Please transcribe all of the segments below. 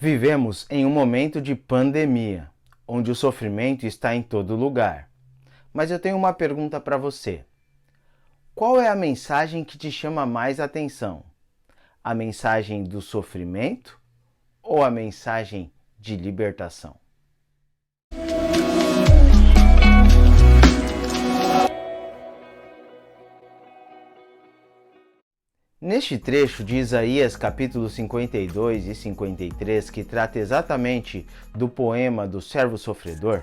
Vivemos em um momento de pandemia, onde o sofrimento está em todo lugar. Mas eu tenho uma pergunta para você. Qual é a mensagem que te chama mais atenção? A mensagem do sofrimento ou a mensagem de libertação? Neste trecho de Isaías capítulo 52 e 53, que trata exatamente do poema do servo sofredor,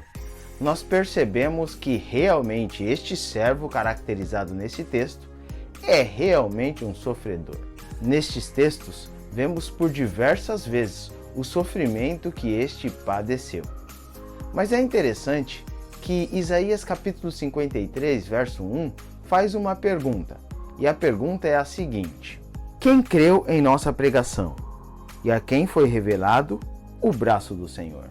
nós percebemos que realmente este servo caracterizado nesse texto é realmente um sofredor. Nestes textos, vemos por diversas vezes o sofrimento que este padeceu. Mas é interessante que Isaías capítulo 53, verso 1, faz uma pergunta. E a pergunta é a seguinte: quem creu em nossa pregação? E a quem foi revelado o braço do Senhor?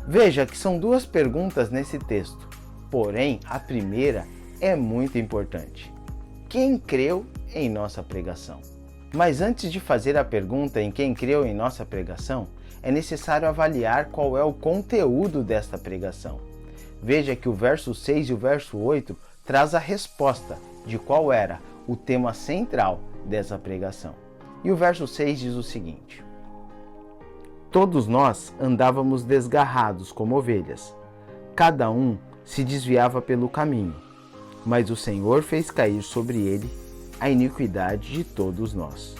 Veja que são duas perguntas nesse texto, porém a primeira é muito importante. Quem creu em nossa pregação? Mas antes de fazer a pergunta em quem creu em nossa pregação, é necessário avaliar qual é o conteúdo desta pregação. Veja que o verso 6 e o verso 8 traz a resposta de qual era o tema central dessa pregação. E o verso 6 diz o seguinte: todos nós andávamos desgarrados como ovelhas, cada um se desviava pelo caminho, mas o Senhor fez cair sobre ele a iniquidade de todos nós.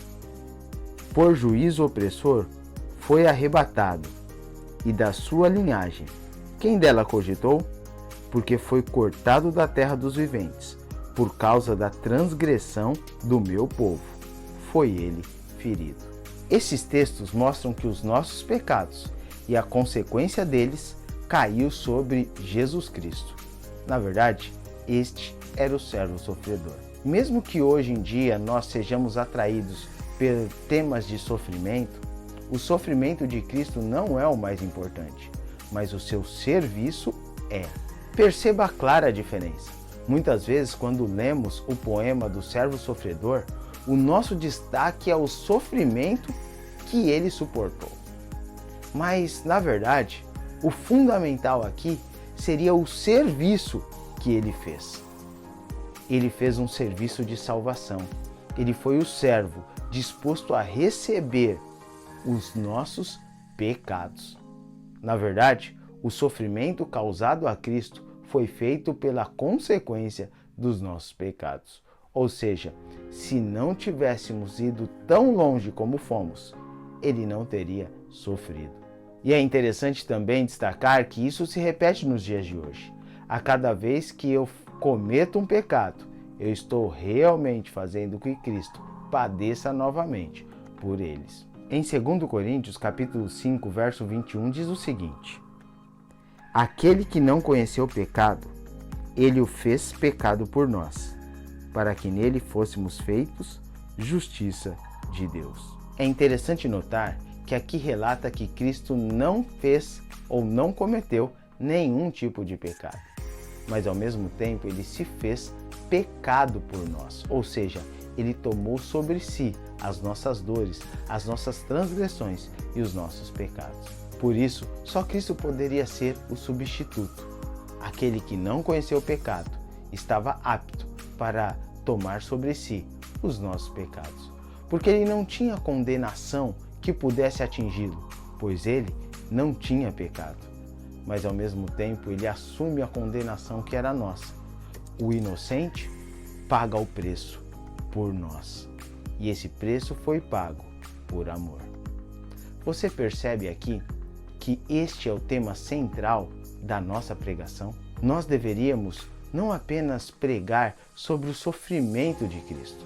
Por juízo opressor foi arrebatado, e da sua linhagem, quem dela cogitou? Porque foi cortado da terra dos viventes, por causa da transgressão do meu povo, foi ele ferido. Esses textos mostram que os nossos pecados e a consequência deles caiu sobre Jesus Cristo. Na verdade, este era o servo sofredor. Mesmo que hoje em dia nós sejamos atraídos por temas de sofrimento, o sofrimento de Cristo não é o mais importante, mas o seu serviço é. Perceba a clara diferença. Muitas vezes, quando lemos o poema do servo sofredor, o nosso destaque é o sofrimento que ele suportou. Mas, na verdade, o fundamental aqui seria o serviço que ele fez. Ele fez um serviço de salvação. Ele foi o servo disposto a receber os nossos pecados. Na verdade, o sofrimento causado a Cristo foi feito pela consequência dos nossos pecados. Ou seja, se não tivéssemos ido tão longe como fomos, ele não teria sofrido. E é interessante também destacar que isso se repete nos dias de hoje. A cada vez que eu cometo um pecado, eu estou realmente fazendo com que Cristo padeça novamente por eles. Em 2 Coríntios, capítulo 5, verso 21, diz o seguinte: aquele que não conheceu o pecado, ele o fez pecado por nós, para que nele fôssemos feitos justiça de Deus. É interessante notar que aqui relata que Cristo não fez ou não cometeu nenhum tipo de pecado, mas ao mesmo tempo ele se fez pecado por nós, ou seja, ele tomou sobre si as nossas dores, as nossas transgressões e os nossos pecados. Por isso, só Cristo poderia ser o substituto. Aquele que não conheceu o pecado estava apto para tomar sobre si os nossos pecados, porque ele não tinha condenação que pudesse atingi-lo, pois ele não tinha pecado. Mas ao mesmo tempo ele assume a condenação que era nossa. O inocente paga o preço por nós, e esse preço foi pago por amor. Você percebe aqui que este é o tema central da nossa pregação? Nós deveríamos não apenas pregar sobre o sofrimento de Cristo,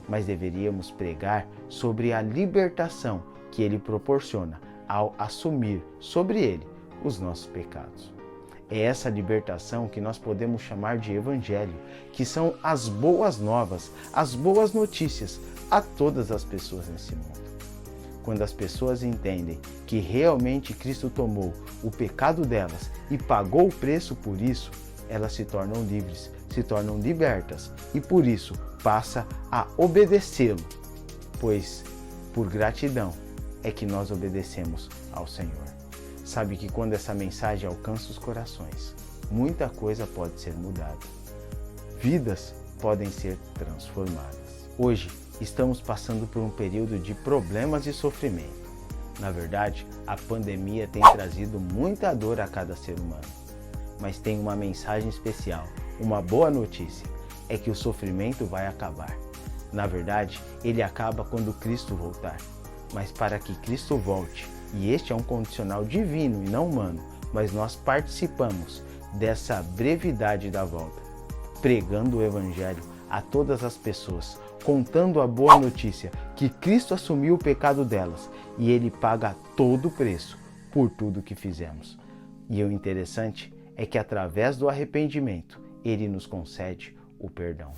mas deveríamos pregar sobre a libertação que ele proporciona ao assumir sobre ele os nossos pecados. É essa libertação que nós podemos chamar de evangelho, que são as boas novas, as boas notícias a todas as pessoas nesse mundo. Quando as pessoas entendem que realmente Cristo tomou o pecado delas e pagou o preço por isso, elas se tornam livres, se tornam libertas e por isso passa a obedecê-lo, pois por gratidão é que nós obedecemos ao Senhor. Sabe que quando essa mensagem alcança os corações, muita coisa pode ser mudada. Vidas podem ser transformadas. Hoje, estamos passando por um período de problemas e sofrimento. Na verdade, a pandemia tem trazido muita dor a cada ser humano. Mas tem uma mensagem especial, uma boa notícia, é que o sofrimento vai acabar. Na verdade, ele acaba quando Cristo voltar. Mas para que Cristo volte, e este é um condicional divino e não humano, mas nós participamos dessa brevidade da volta, pregando o Evangelho a todas as pessoas, contando a boa notícia que Cristo assumiu o pecado delas e Ele paga todo o preço por tudo que fizemos. E o interessante é que através do arrependimento, Ele nos concede o perdão.